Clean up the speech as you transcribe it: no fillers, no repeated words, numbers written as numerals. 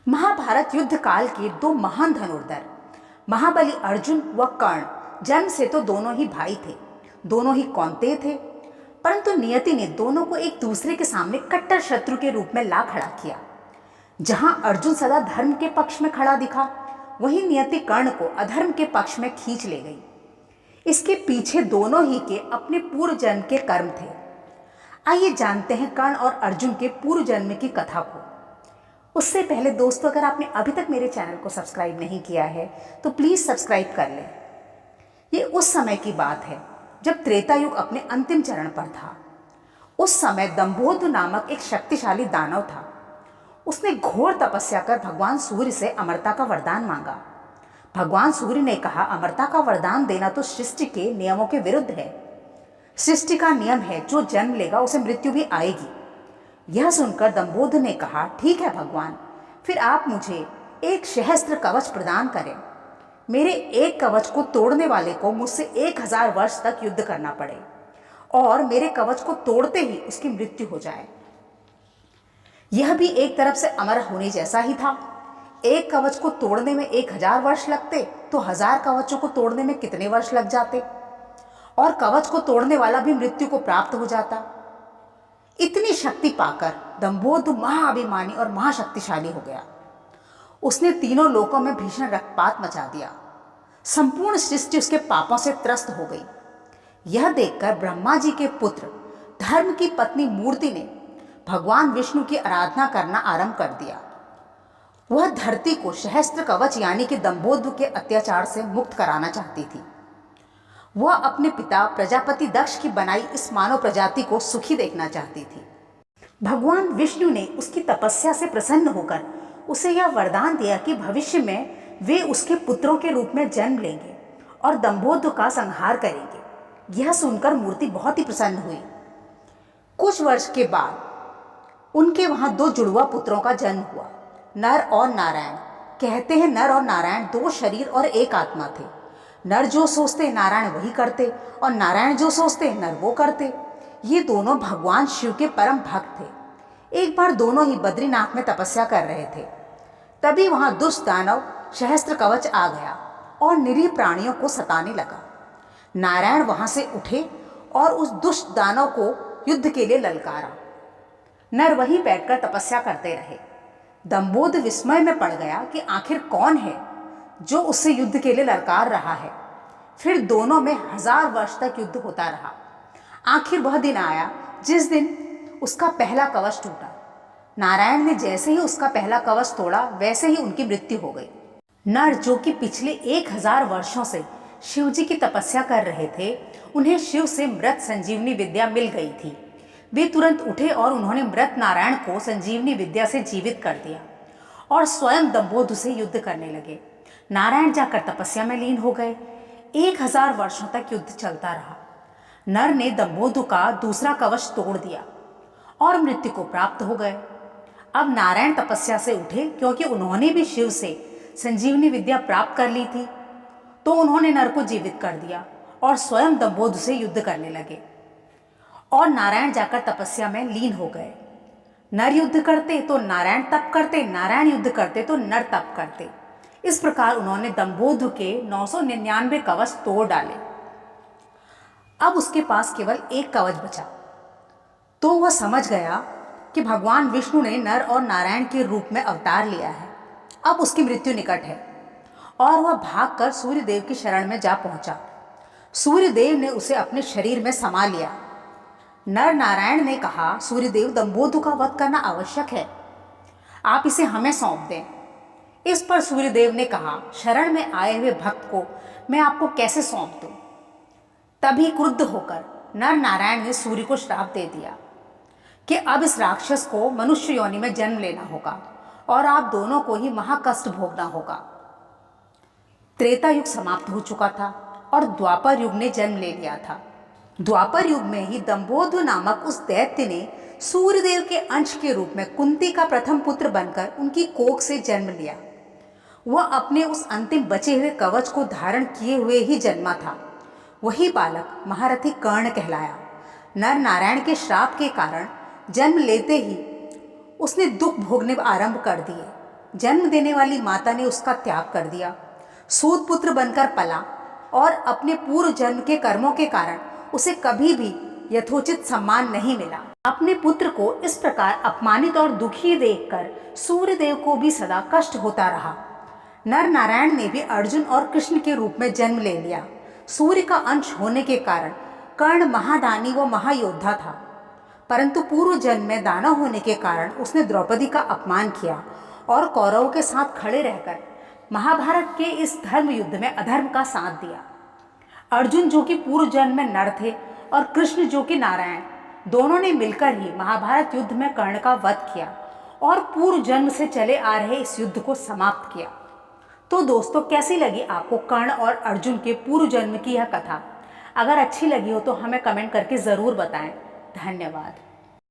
महाभारत युद्ध काल के दो महान धनुर्धर महाबली अर्जुन व कर्ण जन्म से तो दोनों ही भाई थे, दोनों ही कौंतेय थे, परंतु नियति ने दोनों को एक दूसरे के सामने कट्टर शत्रु के रूप में ला खड़ा किया। जहां अर्जुन सदा धर्म के पक्ष में खड़ा दिखा, वहीं नियति कर्ण को अधर्म के पक्ष में खींच ले गई। इसके पीछे दोनों ही के अपने पूर्व जन्म के कर्म थे। आइए जानते हैं कर्ण और अर्जुन के पूर्व जन्म की कथा को। उससे पहले दोस्तों, अगर आपने अभी तक मेरे चैनल को सब्सक्राइब नहीं किया है तो प्लीज़ सब्सक्राइब कर लें। ये उस समय की बात है जब त्रेता युग अपने अंतिम चरण पर था। उस समय दंभोद नामक एक शक्तिशाली दानव था। उसने घोर तपस्या कर भगवान सूर्य से अमरता का वरदान मांगा। भगवान सूर्य ने कहा, अमरता का वरदान देना तो सृष्टि के नियमों के विरुद्ध है। सृष्टि का नियम है, जो जन्म लेगा उसे मृत्यु भी आएगी। यह सुनकर दंभोद ने कहा, ठीक है भगवान, फिर आप मुझे एक सहस्त्र कवच प्रदान करें। मेरे एक कवच को तोड़ने वाले को मुझसे 1000 वर्ष तक युद्ध करना पड़े और मेरे कवच को तोड़ते ही उसकी मृत्यु हो जाए। यह भी एक तरफ से अमर होने जैसा ही था। एक कवच को तोड़ने में 1000 वर्ष लगते तो 1000 कवचों को तोड़ने में कितने वर्ष लग जाते, और कवच को तोड़ने वाला भी मृत्यु को प्राप्त हो जाता। इतनी शक्ति पाकर दंभोद महाअभिमानी और महाशक्तिशाली हो गया। उसने तीनों लोकों में भीषण रक्तपात मचा दिया। संपूर्ण सृष्टि उसके पापों से त्रस्त हो गई। यह देखकर ब्रह्मा जी के पुत्र धर्म की पत्नी मूर्ति ने भगवान विष्णु की आराधना करना आरंभ कर दिया। वह धरती को सहस्त्र कवच यानी कि दंभोद के अत्याचार से मुक्त कराना चाहती थी। वह अपने पिता प्रजापति दक्ष की बनाई इस मानव प्रजाति को सुखी देखना चाहती थी। भगवान विष्णु ने उसकी तपस्या से प्रसन्न होकर उसे यह वरदान दिया कि भविष्य में वे उसके पुत्रों के रूप में जन्म लेंगे और दंभोद का संहार करेंगे। यह सुनकर मूर्ति बहुत ही प्रसन्न हुई। कुछ वर्ष के बाद उनके वहां 2 जुड़वा पुत्रों का जन्म हुआ, नर और नारायण। कहते हैं नर और नारायण 2 शरीर और एक आत्मा थे। नर जो सोचते नारायण वही करते और नारायण जो सोचते नर वो करते। ये दोनों भगवान शिव के परम भक्त थे। एक बार दोनों ही बद्रीनाथ में तपस्या कर रहे थे। तभी वहां दुष्ट दानव सहस्त्र कवच आ गया और निरीह प्राणियों को सताने लगा। नारायण वहां से उठे और उस दुष्ट दानव को युद्ध के लिए ललकारा। नर वहीं बैठकर तपस्या करते रहे। दंभोद विस्मय में पड़ गया कि आखिर कौन है जो उससे युद्ध के लिए ललकार रहा है। फिर दोनों में 1000 वर्ष तक युद्ध होता रहा। आखिर वह दिन आया जिस दिन उसका पहला कवच टूटा। नारायण ने जैसे ही उसका पहला कवच तोड़ा, वैसे ही उनकी मृत्यु हो गई। नर, जो कि पिछले 1000 वर्षों से शिव जी की तपस्या कर रहे थे, उन्हें शिव से मृत संजीवनी विद्या मिल गई थी। वे तुरंत उठे और उन्होंने मृत नारायण को संजीवनी विद्या से जीवित कर दिया और स्वयं दंभोद से युद्ध करने लगे। नारायण जाकर तपस्या में लीन हो गए। 1000 वर्षों तक युद्ध चलता रहा। नर ने दंभोद का दूसरा कवच तोड़ दिया और मृत्यु को प्राप्त हो गए। अब नारायण तपस्या से उठे, क्योंकि उन्होंने भी शिव से संजीवनी विद्या प्राप्त कर ली थी। तो उन्होंने नर को जीवित कर दिया और स्वयं दंभोद से युद्ध करने लगे और नारायण जाकर तपस्या में लीन हो गए। नर युद्ध करते तो नारायण तप करते, नारायण युद्ध करते तो नर तप करते। इस प्रकार उन्होंने दंभोद के 999 कवच तोड़ डाले। अब उसके पास केवल एक कवच बचा। तो वह समझ गया कि भगवान विष्णु ने नर और नारायण के रूप में अवतार लिया है। अब उसकी मृत्यु निकट है और वह भागकर सूर्यदेव की शरण में जा पहुंचा। सूर्यदेव ने उसे अपने शरीर में समा लिया। नर नारायण ने कहा, सूर्यदेव, दंभोद का वध करना आवश्यक है, आप इसे हमें सौंप दें। इस पर सूर्यदेव ने कहा, शरण में आए हुए भक्त को मैं आपको कैसे सौंप दूं? तभी क्रुद्ध होकर नर नारायण ने सूर्य को श्राप दे दिया कि अब इस राक्षस को मनुष्य योनि में जन्म लेना होगा और आप दोनों को ही महाकष्ट भोगना होगा। त्रेता युग समाप्त हो चुका था और द्वापर युग ने जन्म ले लिया था। द्वापर युग में ही दंभोद नामक उस दैत्य ने सूर्यदेव के अंश के रूप में कुंती का प्रथम पुत्र बनकर उनकी कोख से जन्म लिया। वह अपने उस अंतिम बचे हुए कवच को धारण किए हुए ही जन्मा था। वही बालक महारथी कर्ण कहलाया। नर नारायण के श्राप के कारण जन्म लेते ही उसने दुख भोगने आरंभ कर दिए। जन्म देने वाली माता ने उसका त्याग कर दिया, सूत पुत्र बनकर पला और अपने पूर्व जन्म के कर्मों के कारण उसे कभी भी यथोचित सम्मान नहीं मिला। अपने पुत्र को इस प्रकार अपमानित और दुखी देखकर सूर्यदेव को भी सदा कष्ट होता रहा। नर नारायण ने भी अर्जुन और कृष्ण के रूप में जन्म ले लिया। सूर्य का अंश होने के कारण कर्ण महादानी व महायोद्धा था, परंतु पूर्व जन्म में दानव होने के कारण उसने द्रौपदी का अपमान किया और कौरवों के साथ खड़े रहकर महाभारत के इस धर्म युद्ध में अधर्म का साथ दिया। अर्जुन जो कि पूर्व जन्म में नर थे और कृष्ण जो कि नारायण, दोनों ने मिलकर ही महाभारत युद्ध में कर्ण का वध किया और पूर्व जन्म से चले आ रहे इस युद्ध को समाप्त किया। तो दोस्तों, कैसी लगी आपको कर्ण और अर्जुन के पूर्व जन्म की यह कथा? अगर अच्छी लगी हो तो हमें कमेंट करके ज़रूर बताएं। धन्यवाद।